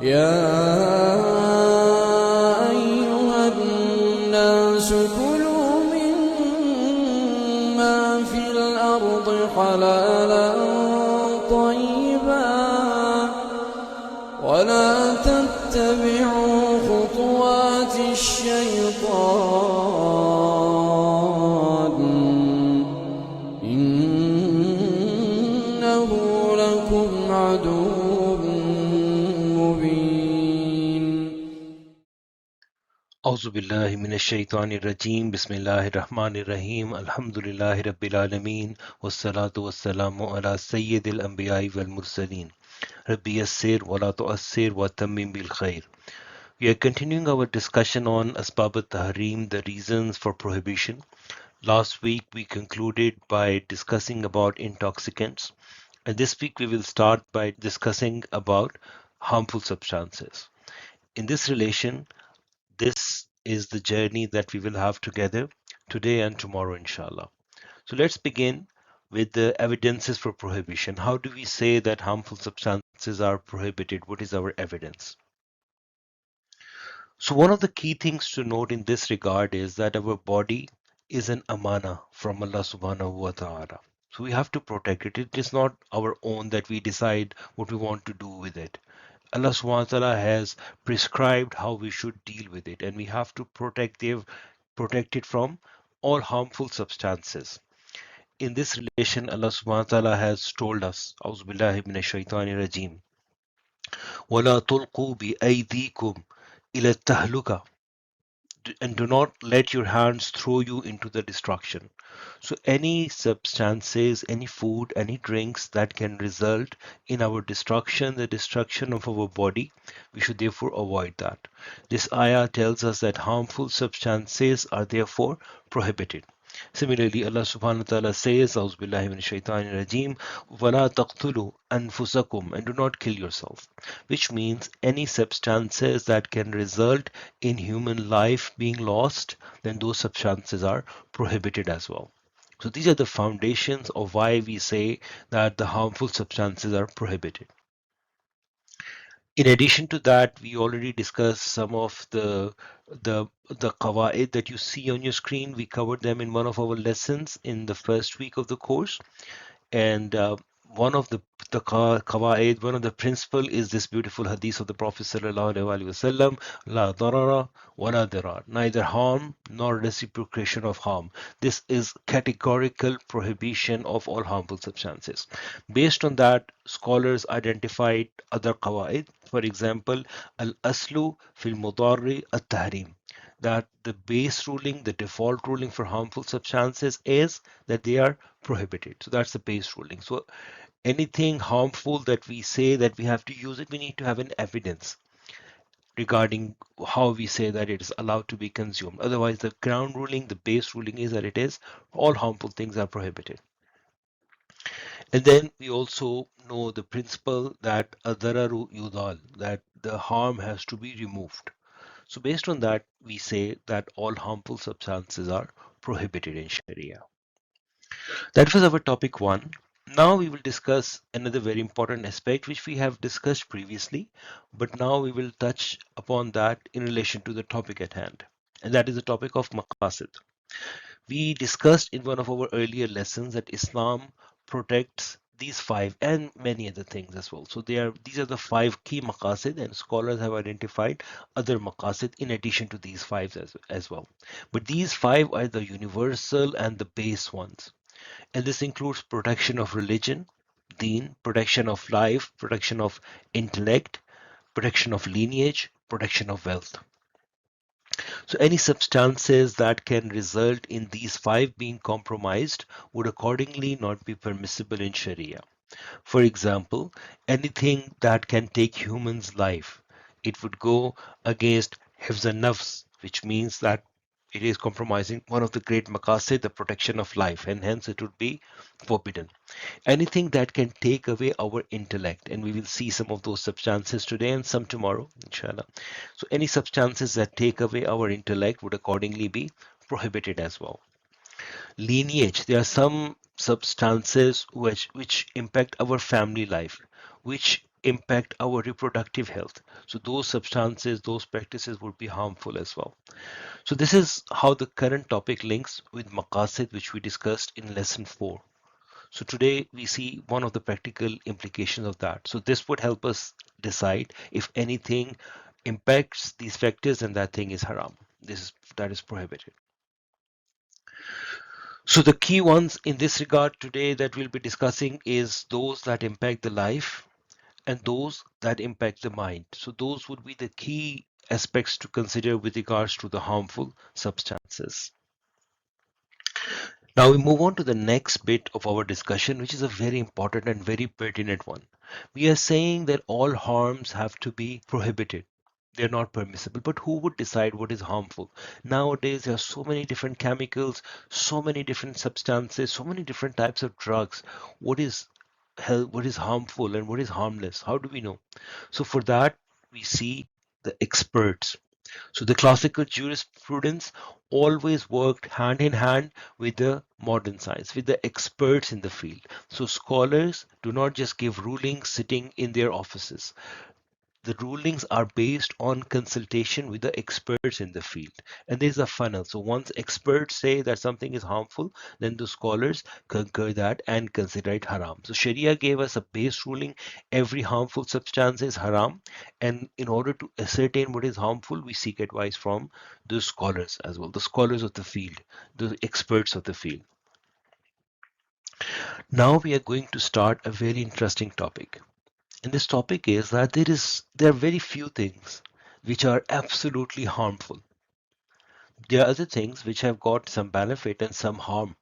يا أيها الناس كلوا مما في الأرض حلالا طيبا ولا تتبعوا خطوات الشيطان إنه لكم عدو أعوذ بالله من الشيطان الرجيم بسم الله الرحمن الرحيم الحمد لله رب العالمين والصلاة والسلام على سيد الأنبياء والمرسلين رب يسر ولا تؤثر وتمم بالخير. We are continuing our discussion on Asbab al-Tahrim, the reasons for prohibition. Last week we concluded by discussing about intoxicants, and this week we will start by discussing about harmful substances. In this relation, this is the journey that we will have together today and tomorrow, inshallah. So let's begin with the evidences for prohibition. How do we say that harmful substances are prohibited? What is our evidence? So one of the key things to note in this regard is that our body is an amana from Allah subhanahu wa ta'ala. So we have to protect it. It is not our own that we decide what we want to do with it. Allah subhanahu wa ta'ala has prescribed how we should deal with it, and we have to protect it from all harmful substances. In this relation, Allah subhanahu wa ta'ala has told us, A'udhu billahi minash shaitani rajim, وَلَا تُلْقُوا بِأَيْدِيكُمْ إِلَى التَّهْلُكَةِ, and do not let your hands throw you into the destruction. So any substances, any food, any drinks that can result in our destruction, the destruction of our body, we should therefore avoid that. This ayah tells us that harmful substances are therefore prohibited. Similarly, Allah subhanahu wa ta'ala says, A'udhu billahi minash shaitani rajim, وَلَا تَقْتُلُوا أَنفُسَكُمْ, and do not kill yourself, which means any substances that can result in human life being lost, then those substances are prohibited as well. So these are the foundations of why we say that the harmful substances are prohibited. In addition to that, we already discussed some of the qawaid that you see on your screen. We covered them in one of our lessons in the first week of the course. And one of the qawaid, one of the principle is this beautiful hadith of the Prophet sallallahu alaihi wasallam, la darara wa la dirar, neither harm nor reciprocation of harm. This is categorical prohibition of all harmful substances. Based on that, scholars identified other qawaid. For example, al-aslu fil mudarri at-tahrim, that the base ruling, the default ruling for harmful substances is that they are prohibited. So that's the base ruling. So anything harmful that we say that we have to use it, we need to have an evidence regarding how we say that it is allowed to be consumed. Otherwise, the ground ruling, the base ruling is that it is all harmful things are prohibited. And then we also know the principle that adararu yudal, that the harm has to be removed. So based on that, we say that all harmful substances are prohibited in Sharia. That was our topic one. Now we will discuss another very important aspect which we have discussed previously, but now we will touch upon that in relation to the topic at hand. And that is the topic of maqasid. We discussed in one of our earlier lessons that Islam protects these five and many other things as well. So these are the five key maqasid, and scholars have identified other maqasid in addition to these five as well. But these five are the universal and the base ones. And this includes protection of religion, deen, protection of life, protection of intellect, protection of lineage, protection of wealth. So any substances that can result in these five being compromised would accordingly not be permissible in Sharia. For example, anything that can take humans' life, it would go against hifz an-nafs, which means that it is compromising one of the great maqasid, the protection of life, and hence it would be forbidden. Anything that can take away our intellect, and we will see some of those substances today and some tomorrow, inshallah. So any substances that take away our intellect would accordingly be prohibited as well. Lineage, there are some substances which impact our family life, which impact our reproductive health. So those substances, those practices would be harmful as well. So this is how the current topic links with maqasid, which we discussed in lesson 4. So today we see one of the practical implications of that. So this would help us decide if anything impacts these factors and that thing is haram. That is prohibited. So the key ones in this regard today that we'll be discussing is those that impact the life and those that impact the mind. So those would be the key aspects to consider with regards to the harmful substances. Now we move on to the next bit of our discussion, which is a very important and very pertinent one. We are saying that all harms have to be prohibited. They're not permissible. But who would decide what is harmful? Nowadays, there are so many different chemicals, so many different substances, so many different types of drugs. What is what is harmful and what is harmless? How do we know? So for that, we see the experts. So the classical jurisprudence always worked hand in hand with the modern science, with the experts in the field. So scholars do not just give rulings sitting in their offices. The rulings are based on consultation with the experts in the field. And there's a funnel. So once experts say that something is harmful, then the scholars concur that and consider it haram. So Sharia gave us a base ruling. Every harmful substance is haram. And in order to ascertain what is harmful, we seek advice from the scholars as well, the scholars of the field, the experts of the field. Now we are going to start a very interesting topic. And this topic is that there are very few things which are absolutely harmful. There are other things which have got some benefit and some harm.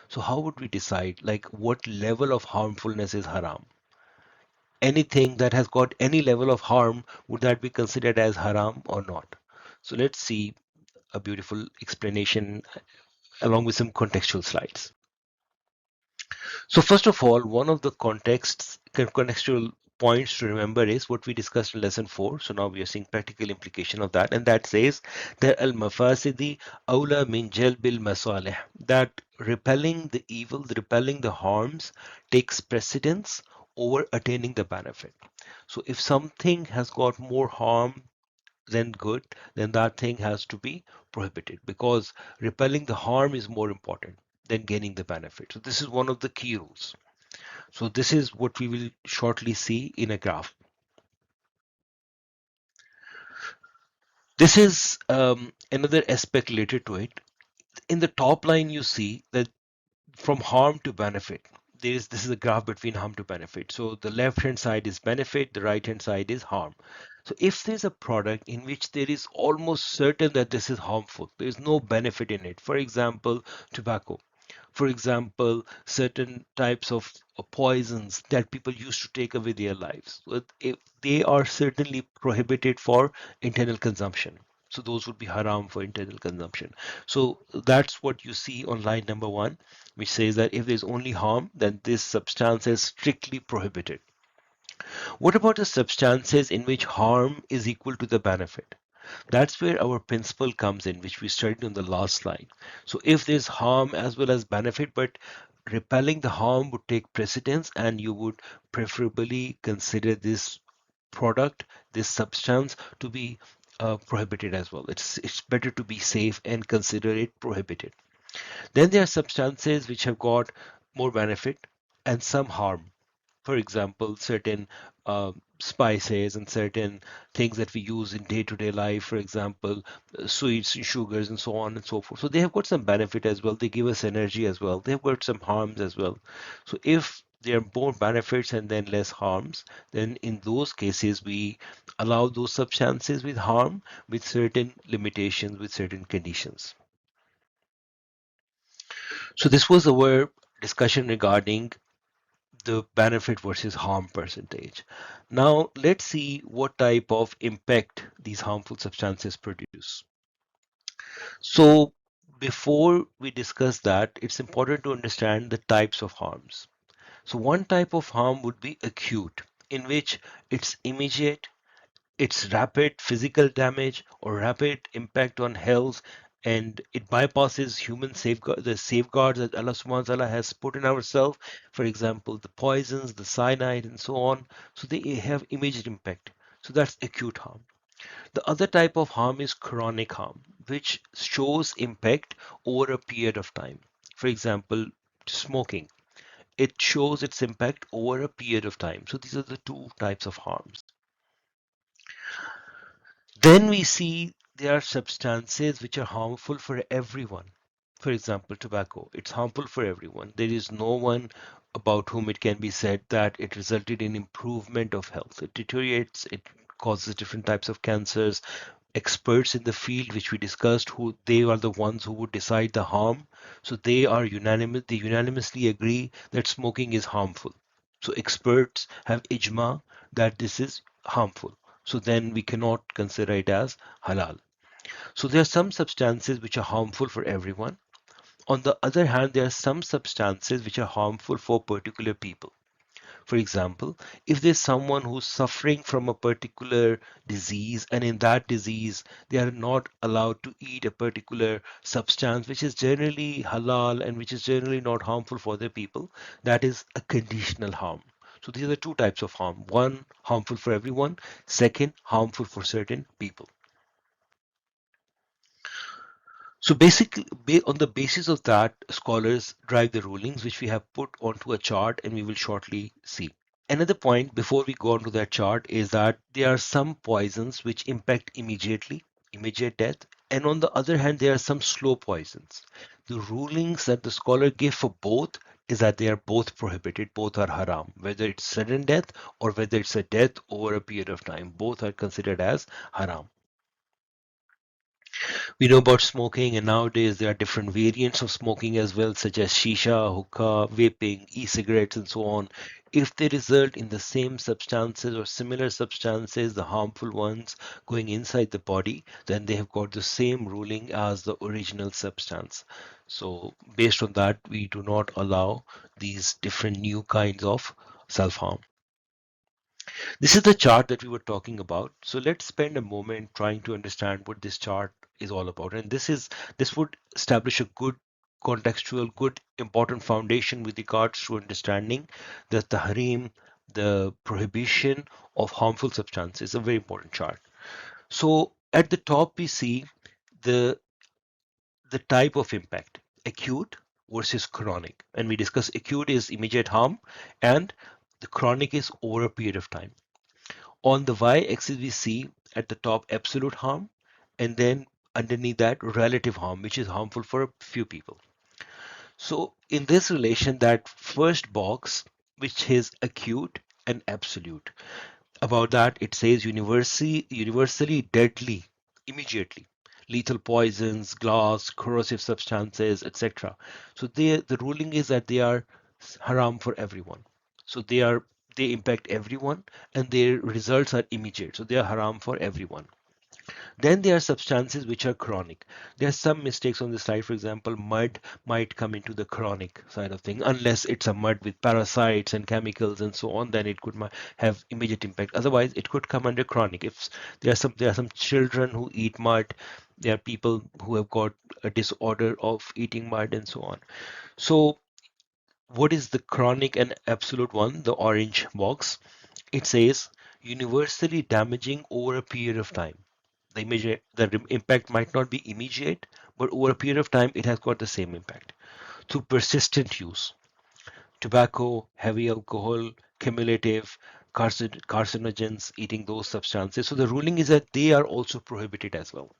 So how would we decide like what level of harmfulness is haram? Anything that has got any level of harm, would that be considered as haram or not? So let's see a beautiful explanation along with some contextual slides. So first of all, one of the contextual points to remember is what we discussed in lesson 4. So now we are seeing practical implication of that, and that says that al-mafasidi awla min jalbil masalih, that repelling the evil, repelling the harms takes precedence over attaining the benefit. So if something has got more harm than good, then that thing has to be prohibited because repelling the harm is more important than gaining the benefit. So this is one of the key rules. So this is what we will shortly see in a graph. This is another aspect related to it. In the top line, you see that from harm to benefit. This is a graph between harm to benefit. So the left hand side is benefit, the right hand side is harm. So if there's a product in which there is almost certain that this is harmful, there is no benefit in it. For example, tobacco. For example, certain types of poisons that people used to take away their lives. So if they are certainly prohibited for internal consumption. So those would be haram for internal consumption. So that's what you see on line number 1, which says that if there's only harm, then this substance is strictly prohibited. What about the substances in which harm is equal to the benefit? That's where our principle comes in, which we studied on the last slide. So if there's harm as well as benefit, but repelling the harm would take precedence and you would preferably consider this product, this substance to be prohibited as well. It's better to be safe and consider it prohibited. Then there are substances which have got more benefit and some harm. For example, certain spices and certain things that we use in day-to-day life, for example, sweets and sugars and so on and so forth. So they have got some benefit as well. They give us energy as well. They have got some harms as well. So if there are more benefits and then less harms, then in those cases we allow those substances with harm with certain limitations, with certain conditions. So this was our discussion regarding the benefit versus harm percentage. Now let's see what type of impact these harmful substances produce. So before we discuss that, it's important to understand the types of harms. So one type of harm would be acute, in which it's immediate, it's rapid physical damage or rapid impact on health and it bypasses human safeguard, the safeguards that Allah subhanahu wa ta'ala has put in ourselves. For example, the poisons, the cyanide, and so on. So they have immediate impact. So that's acute harm. The other type of harm is chronic harm, which shows impact over a period of time. For example, smoking. It shows its impact over a period of time. So these are the two types of harms. Then we see there are substances which are harmful for everyone. For example, tobacco. It's harmful for everyone. There is no one about whom it can be said that it resulted in improvement of health. It deteriorates, it causes different types of cancers. Experts in the field, which we discussed, who they are the ones who would decide the harm. So they are unanimous, they unanimously agree that smoking is harmful. So experts have ijma that this is harmful. So then we cannot consider it as halal. So there are some substances which are harmful for everyone. On the other hand, there are some substances which are harmful for particular people. For example, if there's someone who's suffering from a particular disease, and in that disease they are not allowed to eat a particular substance which is generally halal and which is generally not harmful for the people, that is a conditional harm. So these are the two types of harm. One, harmful for everyone. Second, harmful for certain people. So basically, on the basis of that, scholars drive the rulings, which we have put onto a chart and we will shortly see. Another point before we go on to that chart is that there are some poisons which impact immediately, immediate death, and on the other hand, there are some slow poisons. The rulings that the scholar give for both is that they are both prohibited, both are haram, whether it's sudden death or whether it's a death over a period of time, both are considered as haram. We know about smoking, and nowadays there are different variants of smoking as well, such as shisha, hookah, vaping, e-cigarettes, and so on. If they result in the same substances or similar substances, the harmful ones going inside the body, then they have got the same ruling as the original substance. So, based on that, we do not allow these different new kinds of self-harm. This is the chart that we were talking about. So let's spend a moment trying to understand what this chart is all about. And this would establish a good contextual, good important foundation with regards to understanding that the Harim, the prohibition of harmful substances, is a very important chart. So at the top we see the the type of impact, acute versus chronic. And we discuss acute is immediate harm and the chronic is over a period of time. On the y-axis, we see at the top absolute harm, and then underneath that relative harm, which is harmful for a few people. So in this relation, that first box, which is acute and absolute, about that it says universally deadly, immediately. Lethal poisons, glass, corrosive substances, etc. So the ruling is that they are haram for everyone. So they impact everyone and their results are immediate. So they are haram for everyone. Then there are substances which are chronic. There are some mistakes on the slide. For example, mud might come into the chronic side of thing, unless it's a mud with parasites and chemicals and so on. Then it could have immediate impact. Otherwise, it could come under chronic. If there are some children who eat mud, there are people who have got a disorder of eating mud and so on. So, what is the chronic and absolute one? The orange box. It says universally damaging over a period of time. The impact might not be immediate, but over a period of time, it has got the same impact through persistent use. Tobacco, heavy alcohol, cumulative, carcinogens, eating those substances. So the ruling is that they are also prohibited as well.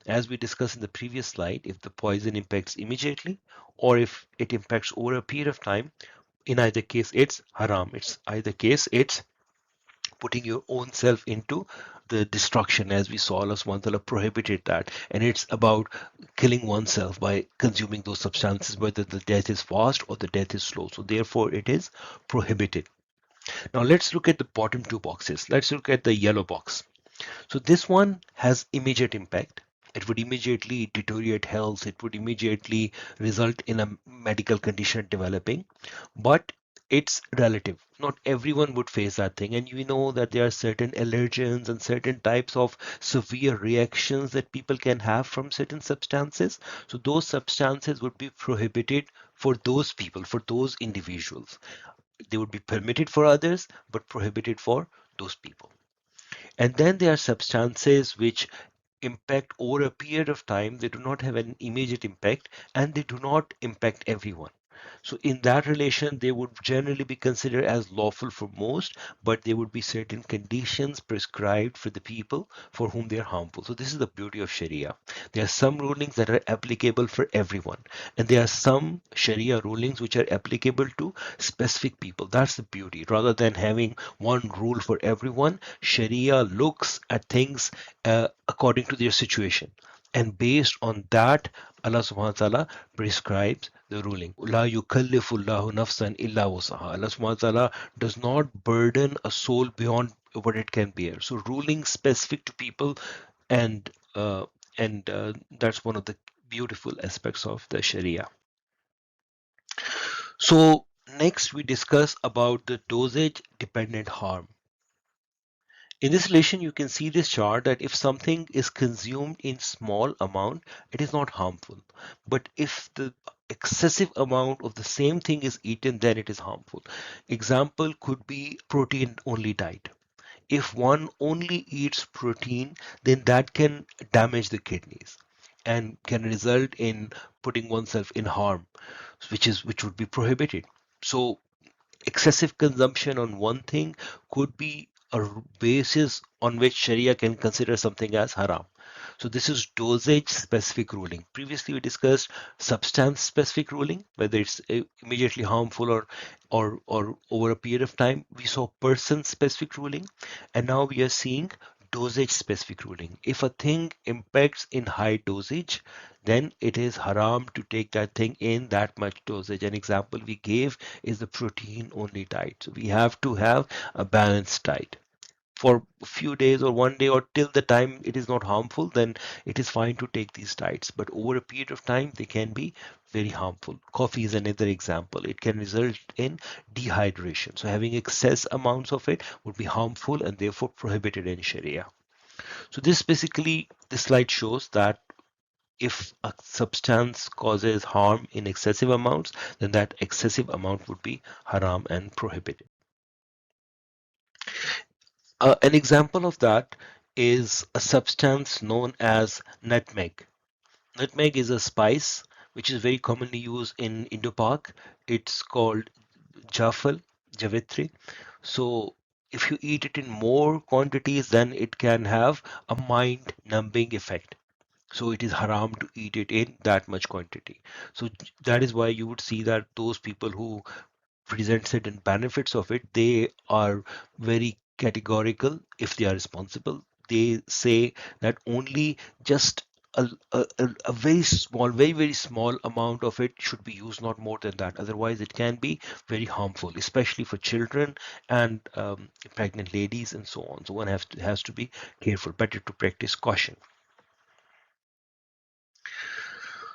As we discussed in the previous slide, if the poison impacts immediately or if it impacts over a period of time, in either case, it's haram. It's either case, it's putting your own self into the destruction, as we saw Allah subhanahu wa ta'ala prohibited that, and it's about killing oneself by consuming those substances, whether the death is fast or the death is slow. So therefore it is prohibited. Now let's look at the bottom two boxes. Let's look at the yellow box. So this one has immediate impact. It would immediately deteriorate health. It would immediately result in a medical condition developing. But it's relative. Not everyone would face that thing. And you know that there are certain allergens and certain types of severe reactions that people can have from certain substances. So those substances would be prohibited for those people, for those individuals. They would be permitted for others, but prohibited for those people. And then there are substances which impact over a period of time. They do not have an immediate impact and they do not impact everyone. So in that relation, they would generally be considered as lawful for most, but there would be certain conditions prescribed for the people for whom they are harmful. So this is the beauty of Sharia. There are some rulings that are applicable for everyone, and there are some Sharia rulings which are applicable to specific people. That's the beauty. Rather than having one rule for everyone, Sharia looks at things according to their situation. And based on that, Allah subhanahu wa ta'ala prescribes the ruling. La yukallifullahu nafsan illa wusaha. Allah subhanahu wa ta'ala does not burden a soul beyond what it can bear. So ruling specific to people, and that's one of the beautiful aspects of the Sharia. So next we discuss about the dosage dependent harm. In this relation, you can see this chart that if something is consumed in small amount, it is not harmful. But if the excessive amount of the same thing is eaten, then it is harmful. Example could be protein only diet. If one only eats protein, then that can damage the kidneys and can result in putting oneself in harm, which would be prohibited. So excessive consumption on one thing could be a basis on which Sharia can consider something as haram. So this is dosage specific ruling. Previously we discussed substance specific ruling, whether it's immediately harmful or over a period of time. We saw person specific ruling, and now we are seeing dosage specific ruling. If a thing impacts in high dosage, then it is haram to take that thing in that much dosage. An example we gave is the protein only diet. So we have to have a balanced diet for a few days or one day or till the time it is not harmful, then it is fine to take these diets. But over a period of time, they can be very harmful. Coffee is another example. It can result in dehydration. So having excess amounts of it would be harmful and therefore prohibited in Sharia. So this slide shows that if a substance causes harm in excessive amounts, then that excessive amount would be haram and prohibited. An example of that is a substance known as nutmeg. Nutmeg is a spice which is very commonly used in Indo-Pak. It's called jafal, javitri. So if you eat it in more quantities, then it can have a mind numbing effect. So it is haram to eat it in that much quantity. So that is why you would see that those people who present certain benefits of it, they are very categorical if they are responsible. They say that only just a very small, very, very small amount of it should be used, not more than that. Otherwise, it can be very harmful, especially for children and pregnant ladies and so on. So one has to be careful, better to practice caution.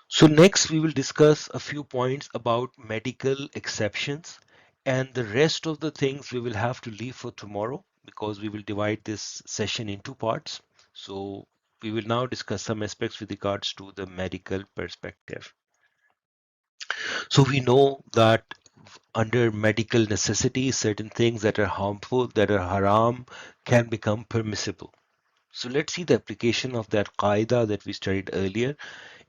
So next we will discuss a few points about medical exceptions, and the rest of the things we will have to leave for tomorrow because we will divide this session in two parts. So we will now discuss some aspects with regards to the medical perspective. So we know that under medical necessity, certain things that are harmful, that are haram, can become permissible. So let's see the application of that qaida that we studied earlier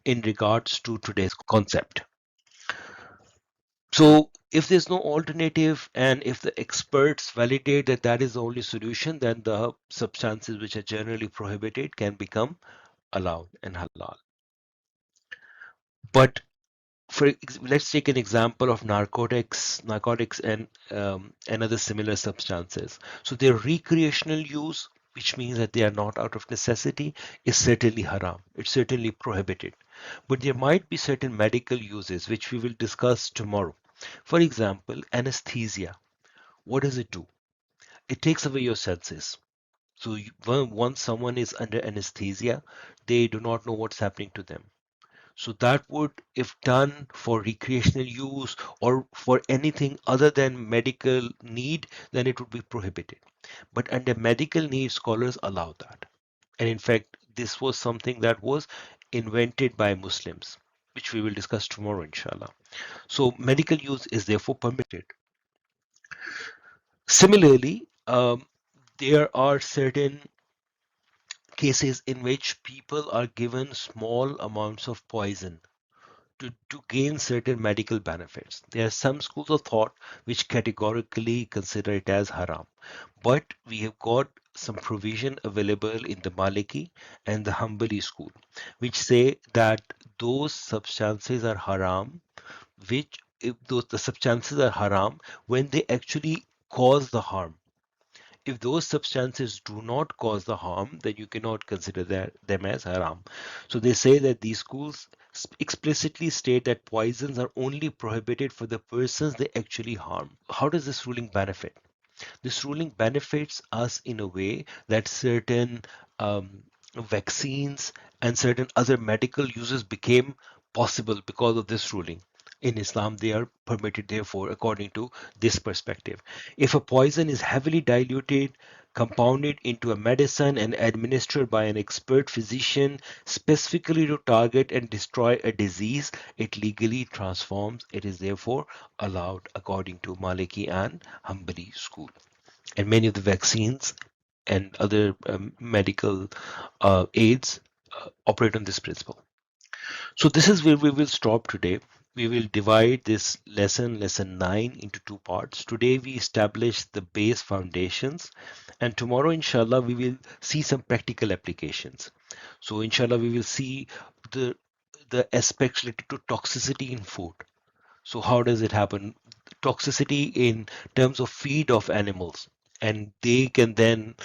in regards to today's concept. So if there's no alternative and if the experts validate that that is the only solution, then the substances which are generally prohibited can become allowed and halal. But let's take an example of narcotics and other similar substances. So their recreational use, which means that they are not out of necessity, is certainly haram. It's certainly prohibited. But there might be certain medical uses which we will discuss tomorrow. For example, anesthesia. What does it do? It takes away your senses. So once someone is under anesthesia, they do not know what's happening to them. So that would, if done for recreational use or for anything other than medical need, then it would be prohibited. But under medical need, scholars allow that. And in fact, this was something that was invented by Muslims, which we will discuss tomorrow, inshallah. So medical use is therefore permitted. Similarly, there are certain cases in which people are given small amounts of poison to gain certain medical benefits. There are some schools of thought which categorically consider it as haram. But we have got some provision available in the Maliki and the Hanbali school, which say that those substances are haram, which if those the substances are haram when they actually cause the harm. If those substances do not cause the harm, then you cannot consider them as haram. So they say that these schools explicitly state that poisons are only prohibited for the persons they actually harm. How does this ruling benefit? This ruling benefits us in a way that certain vaccines and certain other medical uses became possible because of this ruling. In Islam, they are permitted, therefore, according to this perspective. If a poison is heavily diluted, compounded into a medicine, and administered by an expert physician specifically to target and destroy a disease, it legally transforms. It is therefore allowed according to Maliki and Hanbali school. And many of the vaccines and other medical aids operate on this principle. So this is where we will stop today. We will divide this lesson 9, into two parts. Today we establish the base foundations, and tomorrow, inshallah, we will see some practical applications. So, inshallah, we will see the the aspects related to toxicity in food. So how does it happen? Toxicity in terms of feed of animals, and they can then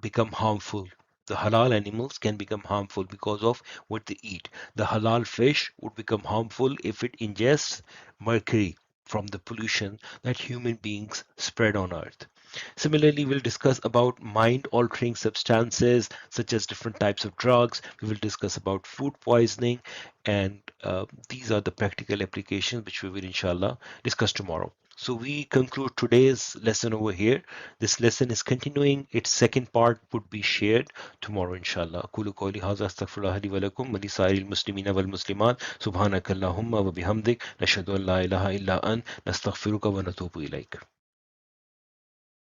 become harmful. The halal animals can become harmful because of what they eat. The halal fish would become harmful if it ingests mercury from the pollution that human beings spread on earth. Similarly, we'll discuss about mind-altering substances such as different types of drugs. We will discuss about food poisoning, and these are the practical applications which we will inshallah discuss tomorrow. So we conclude today's lesson over here. This lesson is continuing. Its second part would be shared tomorrow inshallah. أقول قولي هذا أستغفر الله لي ولكم ولسائر المسلمين والمسلمات سبحانك اللهم وبحمدك نشهد أن لا إله إلا أنت نستغفرك ونتوب إليك.